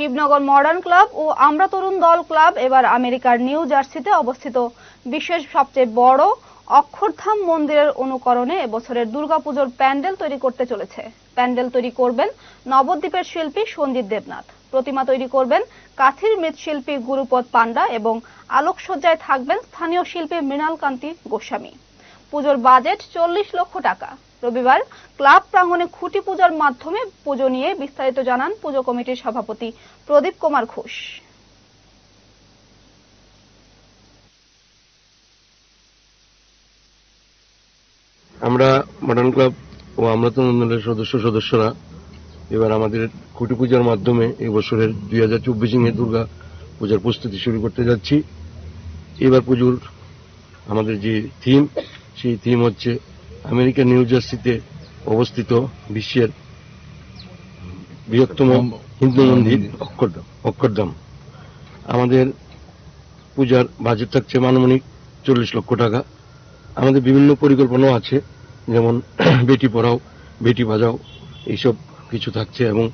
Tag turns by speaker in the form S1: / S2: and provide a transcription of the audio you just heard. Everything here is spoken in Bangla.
S1: শিবনগর মডার্ন ক্লাব ও আমরা তরুণ দল ক্লাব এবার আমেরিকার নিউ জার্সিতে অবস্থিত বিশ্বের সবচেয়ে বড় অক্ষরধাম মন্দিরের অনুকরণে এবছরের দুর্গাপুজোর প্যান্ডেল তৈরি করতে চলেছে। প্যান্ডেল তৈরি করবেন নবদ্বীপের শিল্পী সঞ্জিত দেবনাথ, প্রতিমা তৈরি করবেন কাথির মৃৎশিল্পী গুরুপদ পান্ডা এবং আলোকসজ্জায় থাকবেন স্থানীয় শিল্পী মৃণালকান্তি গোস্বামী। পুজোর বাজেট 40 লক্ষ টাকা। রবিবার ক্লাব প্রাঙ্গণে খুঁটি পূজার মাধ্যমে পুজো নিয়ে বিস্তারিত জানান পুজো কমিটির সভাপতি প্রদীপ কুমার ঘোষ।
S2: আমরা মডার্ন ক্লাব ও আমরা তরুণ দলের সদস্যরা এবার আমাদের খুঁটি পূজার মাধ্যমে এই বছরের 2024 দুর্গা পূজার প্রস্তুতি শুরু করতে যাচ্ছি। এবার পুজোর আমাদের যে থিম, সেই থিম হচ্ছে আমেরিকার নিউ জার্সিতে অবস্থিত বিশ্বের বৃহত্তম হিন্দু মন্দির অক্ষরধাম। আমাদের পূজার বাজেট থাকছে আনুমানিক 40 লক্ষ টাকা। আমাদের বিভিন্ন পরিকল্পনাও আছে, যেমন বেটি পড়াও বেটি বাঁচাও এইসব কিছু থাকছে এবং